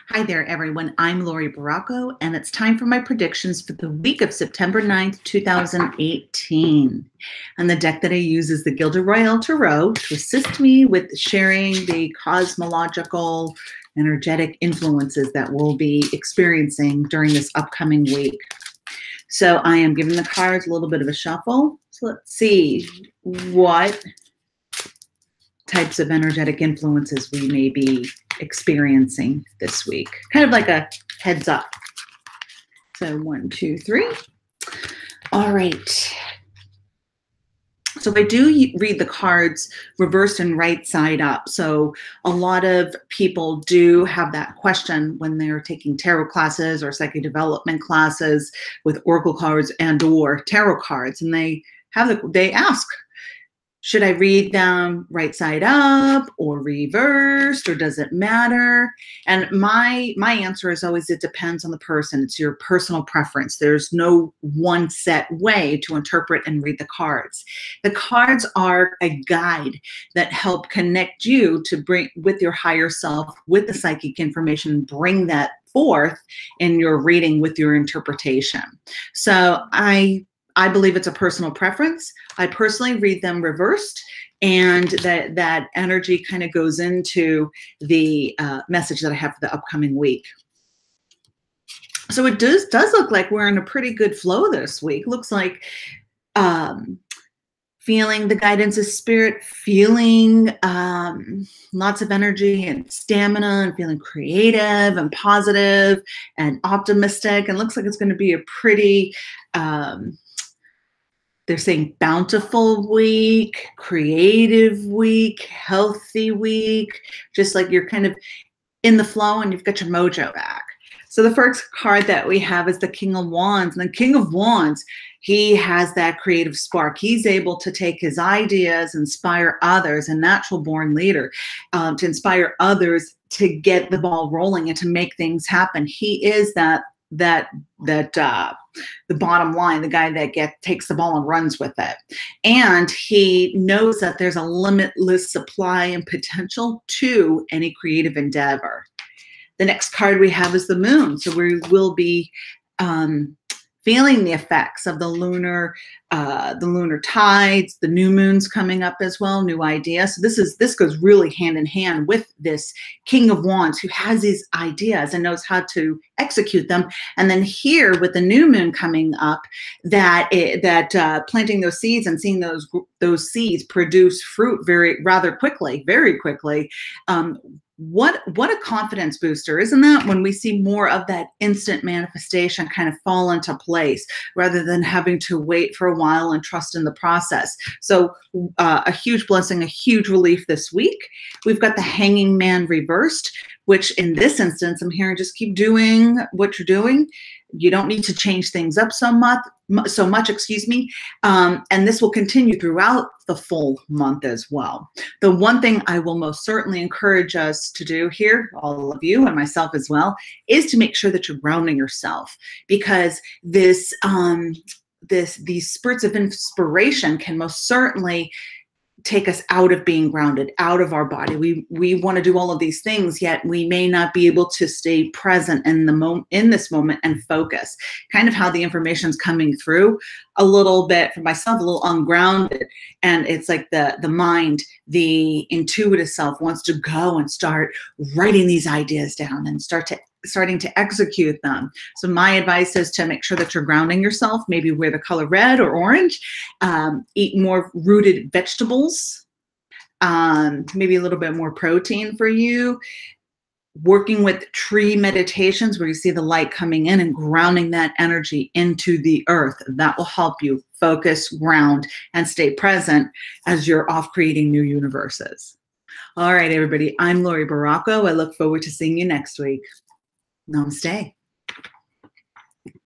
Hi there, everyone. I'm Laurie Barraco, and it's time for my predictions for the week of September 9th, 2018. And the deck that I use is the Gilded Royale Tarot to assist me with sharing the cosmological, energetic influences that we'll be experiencing during this upcoming week. So I am giving the cards a little bit of a shuffle. So let's see what types of energetic influences we may be experiencing this week. Kind of like a heads up. So 1, 2, 3. All right. So I do read the cards reversed and right side up. So a lot of people do have that question when they're taking tarot classes or psychic development classes with oracle cards and or tarot cards. And they ask, should I read them right side up or reversed, or does it matter? And my answer is always, it depends on the person. It's your personal preference. There's no one set way to interpret and read the cards. The cards are a guide that help connect you to bring with your higher self, with the psychic information, bring that forth in your reading with your interpretation. So I believe it's a personal preference. I personally read them reversed, and that energy kind of goes into the message that I have for the upcoming week. So it does look like we're in a pretty good flow this week. Looks like feeling the guidance of spirit, feeling lots of energy and stamina, and feeling creative and positive and optimistic. And looks like it's going to be a pretty they're saying bountiful week, creative week, healthy week, just like you're kind of in the flow and you've got your mojo back. So the first card that we have is the King of Wands. And the King of Wands, he has that creative spark. He's able to take his ideas, inspire others, a natural born leader, to inspire others to get the ball rolling and to make things happen. He is the bottom line, the guy that takes the ball and runs with it. And he knows that there's a limitless supply and potential to any creative endeavor. The next card we have is the Moon. So we will be feeling the effects of the lunar tides, the new moons coming up as well, new ideas. So this goes really hand in hand with this King of Wands, who has these ideas and knows how to execute them. And then here with the new moon coming up, planting those seeds and seeing those seeds produce fruit very quickly. What a confidence booster, isn't that, when we see more of that instant manifestation kind of fall into place rather than having to wait for a while and trust in the process. So a huge blessing, a huge relief this week. We've got the Hanging Man reversed, which in this instance, I'm hearing just keep doing what you're doing. You don't need to change things up so much, and this will continue throughout the full month as well. The one thing I will most certainly encourage us to do here, all of you and myself as well, is to make sure that you're grounding yourself, because these spurts of inspiration can most certainly take us out of being grounded, out of our body. We want to do all of these things, yet we may not be able to stay present in this moment and focus. Kind of how the information's coming through a little bit for myself, a little ungrounded. And it's like the mind, the intuitive self wants to go and start writing these ideas down and starting to execute them. So my advice is to make sure that you're grounding yourself, maybe wear the color red or orange, eat more rooted vegetables, maybe a little bit more protein for you, working with tree meditations where you see the light coming in and grounding that energy into the earth. That will help you focus, ground, and stay present as you're off creating new universes. All right, everybody, I'm Laurie Barraco. I look forward to seeing you next week. Namaste.